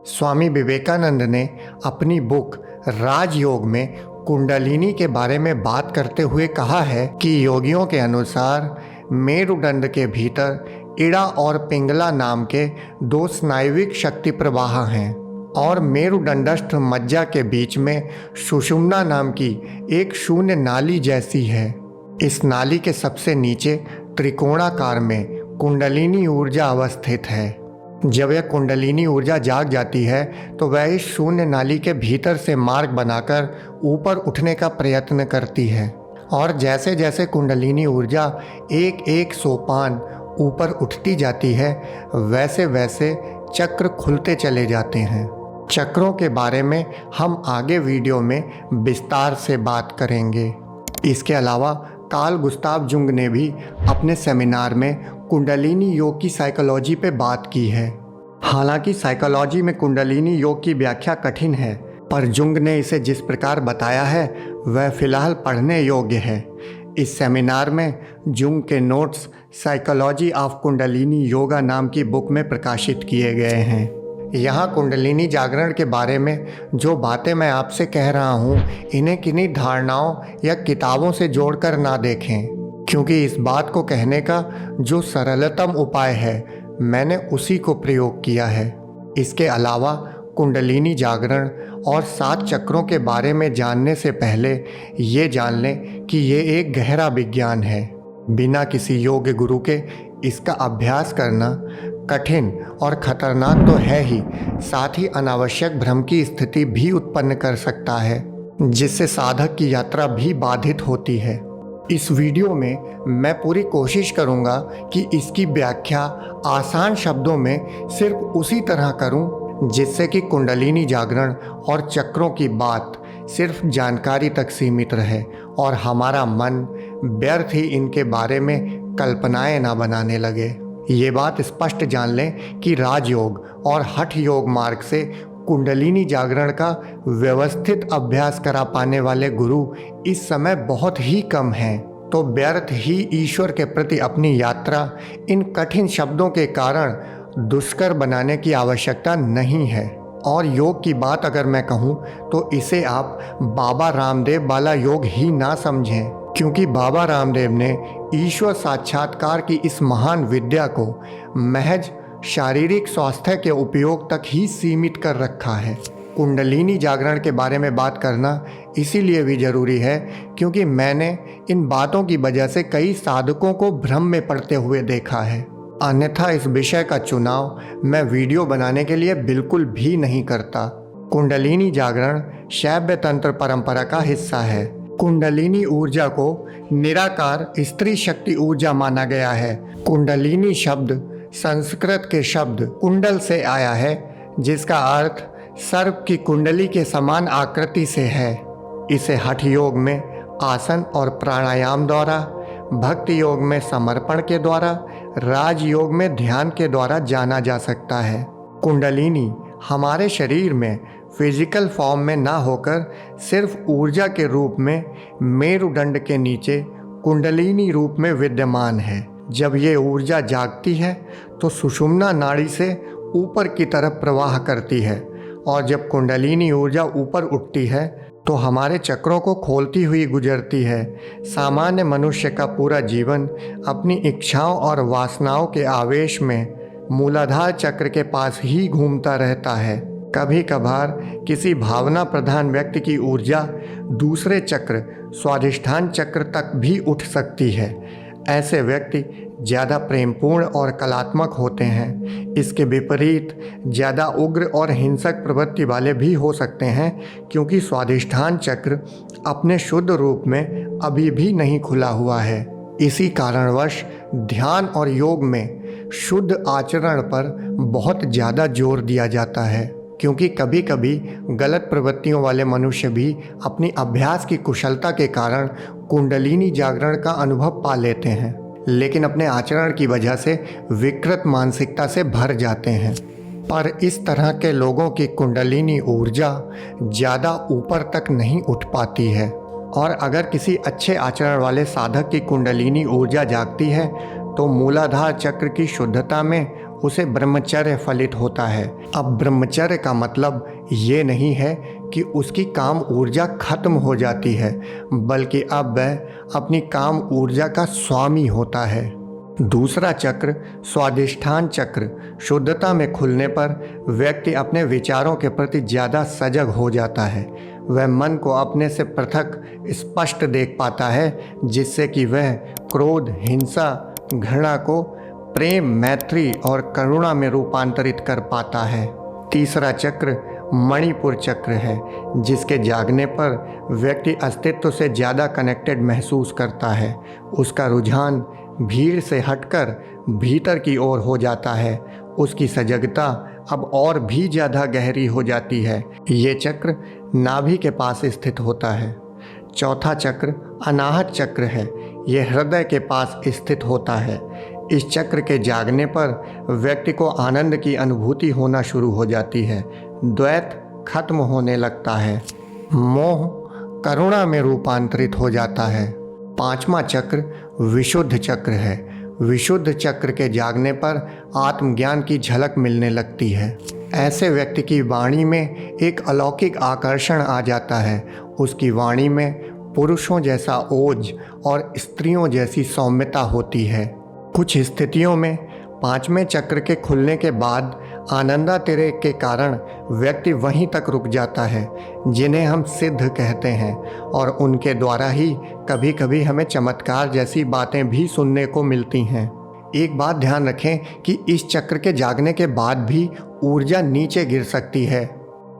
स्वामी विवेकानंद ने अपनी बुक राजयोग में कुंडलिनी के बारे में बात करते हुए कहा है कि योगियों के अनुसार मेरुदंड के भीतर इड़ा और पिंगला नाम के दो स्नायुविक शक्ति प्रवाह हैं और मेरुदंडस्थ मज्जा के बीच में सुषुम्ना नाम की एक शून्य नाली जैसी है। इस नाली के सबसे नीचे त्रिकोणाकार में कुंडलिनी ऊर्जा अवस्थित है। जब यह कुंडलिनी ऊर्जा जाग जाती है तो वह इस शून्य नाली के भीतर से मार्ग बनाकर ऊपर उठने का प्रयत्न करती है और जैसे जैसे कुंडलिनी ऊर्जा एक एक सोपान ऊपर उठती जाती है वैसे वैसे चक्र खुलते चले जाते हैं। चक्रों के बारे में हम आगे वीडियो में विस्तार से बात करेंगे। इसके अलावा कार्ल गुस्ताव जुंग ने भी अपने सेमिनार में कुंडलिनी योग की साइकोलॉजी पे बात की है। हालांकि साइकोलॉजी में कुंडलिनी योग की व्याख्या कठिन है, पर जुंग ने इसे जिस प्रकार बताया है वह फिलहाल पढ़ने योग्य है। इस सेमिनार में जुंग के notes psychology of kundalini yoga नाम की बुक में प्रकाशित किए गए हैं। यहाँ कुंडलिनी जागरण के बारे में जो बातें मैं आपसे कह रहा हूँ इन्हें किन्हीं धारणाओं या किताबों से जोड़कर ना देखें, क्योंकि इस बात को कहने का जो सरलतम उपाय है मैंने उसी को प्रयोग किया है। इसके अलावा कुंडलिनी जागरण और 7 चक्रों के बारे में जानने से पहले ये जान लें कि ये एक गहरा विज्ञान है। बिना किसी योग्य गुरु के इसका अभ्यास करना कठिन और खतरनाक तो है ही, साथ ही अनावश्यक भ्रम की स्थिति भी उत्पन्न कर सकता है, जिससे साधक की यात्रा भी बाधित होती है। इस वीडियो में मैं पूरी कोशिश करूंगा कि इसकी व्याख्या आसान शब्दों में सिर्फ उसी तरह करूं जिससे कि कुंडलिनी जागरण और चक्रों की बात सिर्फ जानकारी तक सीमित रहे और हमारा मन व्यर्थ ही इनके बारे में कल्पनाएं ना बनाने लगे। ये बात स्पष्ट जान लें कि राजयोग और हठ योग मार्ग से कुंडलिनी जागरण का व्यवस्थित अभ्यास करा पाने वाले गुरु इस समय बहुत ही कम हैं, तो व्यर्थ ही ईश्वर के प्रति अपनी यात्रा इन कठिन शब्दों के कारण दुष्कर बनाने की आवश्यकता नहीं है। और योग की बात अगर मैं कहूँ तो इसे आप बाबा रामदेव वाला योग ही ना समझें, क्योंकि बाबा रामदेव ने ईश्वर साक्षात्कार की इस महान विद्या को महज शारीरिक स्वास्थ्य के उपयोग तक ही सीमित कर रखा है। कुंडलिनी जागरण के बारे में बात करना इसीलिए भी ज़रूरी है क्योंकि मैंने इन बातों की वजह से कई साधकों को भ्रम में पड़ते हुए देखा है। अन्यथा इस विषय का चुनाव मैं वीडियो बनाने के लिए बिल्कुल भी नहीं करता। कुंडलिनी जागरण शैव तंत्र परंपरा का हिस्सा है। कुंडलिनी ऊर्जा को निराकार स्त्री शक्ति ऊर्जा माना गया है। कुंडलिनी शब्द संस्कृत के शब्द कुंडल से आया है, जिसका अर्थ सर्प की कुंडली के समान आकृति से है। इसे हठ योग में आसन और प्राणायाम द्वारा, भक्ति योग में समर्पण के द्वारा, राजयोग में ध्यान के द्वारा जाना जा सकता है। कुंडलिनी हमारे शरीर में फिजिकल फॉर्म में ना होकर सिर्फ ऊर्जा के रूप में मेरुदंड के नीचे कुंडलिनी रूप में विद्यमान है। जब ये ऊर्जा जागती है तो सुषुम्ना नाड़ी से ऊपर की तरफ प्रवाह करती है और जब कुंडलिनी ऊर्जा ऊपर उठती है तो हमारे चक्रों को खोलती हुई गुजरती है। सामान्य मनुष्य का पूरा जीवन अपनी इच्छाओं और वासनाओं के आवेश में मूलाधार चक्र के पास ही घूमता रहता है। कभी कभार किसी भावना प्रधान व्यक्ति की ऊर्जा दूसरे चक्र स्वाधिष्ठान चक्र तक भी उठ सकती है। ऐसे व्यक्ति ज़्यादा प्रेमपूर्ण और कलात्मक होते हैं। इसके विपरीत ज़्यादा उग्र और हिंसक प्रवृत्ति वाले भी हो सकते हैं, क्योंकि स्वाधिष्ठान चक्र अपने शुद्ध रूप में अभी भी नहीं खुला हुआ है। इसी कारणवश ध्यान और योग में शुद्ध आचरण पर बहुत ज़्यादा जोर दिया जाता है, क्योंकि कभी कभी गलत प्रवृत्तियों वाले मनुष्य भी अपनी अभ्यास की कुशलता के कारण कुंडलिनी जागरण का अनुभव पा लेते हैं, लेकिन अपने आचरण की वजह से विकृत मानसिकता से भर जाते हैं। पर इस तरह के लोगों की कुंडलिनी ऊर्जा ज़्यादा ऊपर तक नहीं उठ पाती है, और अगर किसी अच्छे आचरण वाले साधक की कुंडलिनी ऊर्जा जागती है तो मूलाधार चक्र की शुद्धता में उसे ब्रह्मचर्य फलित होता है। अब ब्रह्मचर्य का मतलब ये नहीं है कि उसकी काम ऊर्जा खत्म हो जाती है, बल्कि अब वह अपनी काम ऊर्जा का स्वामी होता है। दूसरा चक्र स्वाधिष्ठान चक्र। शुद्धता में खुलने पर व्यक्ति अपने विचारों के प्रति ज़्यादा सजग हो जाता है। वह मन को अपने से पृथक स्पष्ट देख पाता है, जिससे कि वह क्रोध, हिंसा, घृणा को प्रेम, मैत्री और करुणा में रूपांतरित कर पाता है। तीसरा चक्र मणिपुर चक्र है, जिसके जागने पर व्यक्ति अस्तित्व से ज़्यादा कनेक्टेड महसूस करता है। उसका रुझान भीड़ से हटकर भीतर की ओर हो जाता है। उसकी सजगता अब और भी ज़्यादा गहरी हो जाती है। ये चक्र नाभि के पास स्थित होता है। चौथा चक्र अनाहत चक्र है। यह हृदय के पास स्थित होता है। इस चक्र के जागने पर व्यक्ति को आनंद की अनुभूति होना शुरू हो जाती है। द्वैत खत्म होने लगता है। मोह करुणा में रूपांतरित हो जाता है। पांचवा चक्र विशुद्ध चक्र है। विशुद्ध चक्र के जागने पर आत्मज्ञान की झलक मिलने लगती है। ऐसे व्यक्ति की वाणी में एक अलौकिक आकर्षण आ जाता है। उसकी वाणी में पुरुषों जैसा ओज और स्त्रियों जैसी सौम्यता होती है। कुछ स्थितियों में पांचवें चक्र के खुलने के बाद आनंदातिरेक के कारण व्यक्ति वहीं तक रुक जाता है, जिन्हें हम सिद्ध कहते हैं, और उनके द्वारा ही कभी कभी हमें चमत्कार जैसी बातें भी सुनने को मिलती हैं। एक बात ध्यान रखें कि इस चक्र के जागने के बाद भी ऊर्जा नीचे गिर सकती है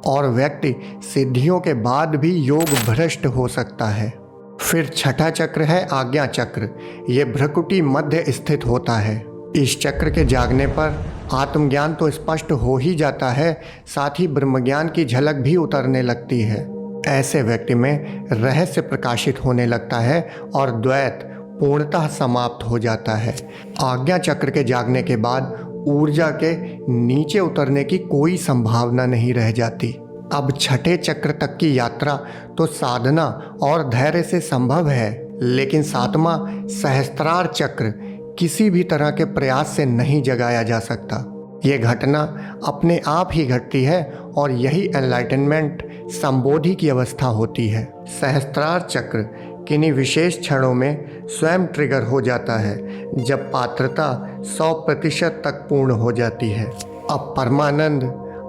और व्यक्ति सिद्धियों के बाद भी योग भ्रष्ट हो सकता है। फिर छठा चक्र है आज्ञा चक्र। ये भ्रकुटी मध्य स्थित होता है। इस चक्र के जागने पर आत्मज्ञान तो स्पष्ट हो ही जाता है, साथ ही ब्रह्मज्ञान की झलक भी उतरने लगती है। ऐसे व्यक्ति में रहस्य प्रकाशित होने लगता है और द्वैत पूर्णतः समाप्त हो जाता है। आज्ञा चक्र के जागने के बाद ऊर्जा के नीचे उतरने की कोई संभावना नहीं रह जाती। अब छठे चक्र तक की यात्रा तो साधना और धैर्य से संभव है, लेकिन सातवां सहस्त्रार चक्र किसी भी तरह के प्रयास से नहीं जगाया जा सकता। ये घटना अपने आप ही घटती है और यही एनलाइटनमेंट संबोधि की अवस्था होती है। सहस्त्रार चक्र किन्हीं विशेष क्षणों में स्वयं ट्रिगर हो जाता है, जब पात्रता 100% तक पूर्ण हो जाती है। अब परमानंद,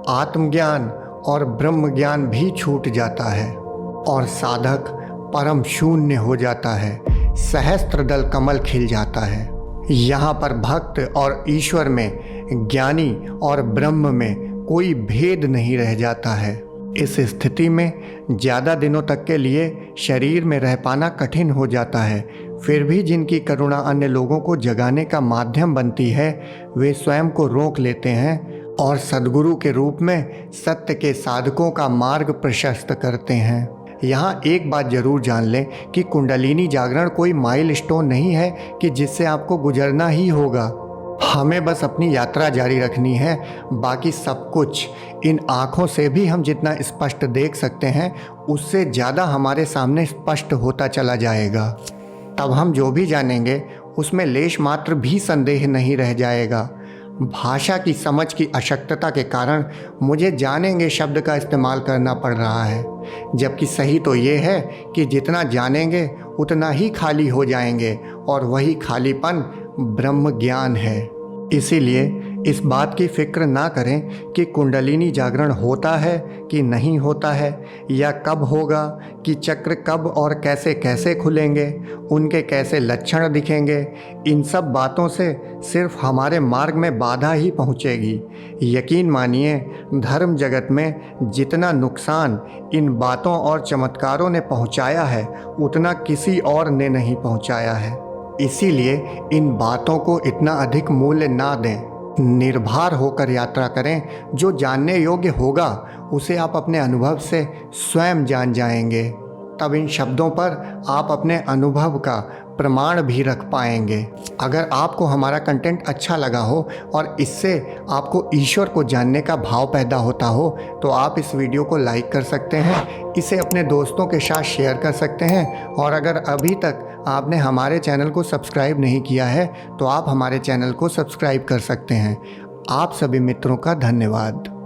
आत्मज्ञान और ब्रह्म ज्ञान भी छूट जाता है और साधक परम शून्य हो जाता है। सहस्त्र दल कमल खिल जाता है। यहाँ पर भक्त और ईश्वर में, ज्ञानी और ब्रह्म में कोई भेद नहीं रह जाता है। इस स्थिति में ज़्यादा दिनों तक के लिए शरीर में रह पाना कठिन हो जाता है। फिर भी जिनकी करुणा अन्य लोगों को जगाने का माध्यम बनती है, वे स्वयं को रोक लेते हैं और सद्गुरु के रूप में सत्य के साधकों का मार्ग प्रशस्त करते हैं। यहाँ एक बात जरूर जान लें कि कुंडलिनी जागरण कोई माइलस्टोन नहीं है कि जिससे आपको गुजरना ही होगा। हमें बस अपनी यात्रा जारी रखनी है। बाकी सब कुछ इन आँखों से भी हम जितना स्पष्ट देख सकते हैं, उससे ज़्यादा हमारे सामने स्पष्ट होता चला जाएगा। तब हम जो भी जानेंगे उसमें लेश मात्र भी संदेह नहीं रह जाएगा। भाषा की समझ की अशक्तता के कारण मुझे जानेंगे शब्द का इस्तेमाल करना पड़ रहा है, जबकि सही तो ये है कि जितना जानेंगे उतना ही खाली हो जाएंगे, और वही खालीपन ब्रह्म ज्ञान है। इसीलिए इस बात की फिक्र ना करें कि कुंडलिनी जागरण होता है कि नहीं होता है, या कब होगा, कि चक्र कब और कैसे कैसे खुलेंगे, उनके कैसे लक्षण दिखेंगे। इन सब बातों से सिर्फ हमारे मार्ग में बाधा ही पहुँचेगी। यकीन मानिए, धर्म जगत में जितना नुकसान इन बातों और चमत्कारों ने पहुँचाया है, उतना किसी और ने नहीं पहुँचाया है। इसीलिए इन बातों को इतना अधिक मूल्य ना दें। निर्भर होकर यात्रा करें। जो जानने योग्य होगा उसे आप अपने अनुभव से स्वयं जान जाएंगे। तब इन शब्दों पर आप अपने अनुभव का प्रमाण भी रख पाएंगे। अगर आपको हमारा कंटेंट अच्छा लगा हो और इससे आपको ईश्वर को जानने का भाव पैदा होता हो, तो आप इस वीडियो को लाइक कर सकते हैं, इसे अपने दोस्तों के साथ शेयर कर सकते हैं, और अगर अभी तक आपने हमारे चैनल को सब्सक्राइब नहीं किया है तो आप हमारे चैनल को सब्सक्राइब कर सकते हैं। आप सभी मित्रों का धन्यवाद।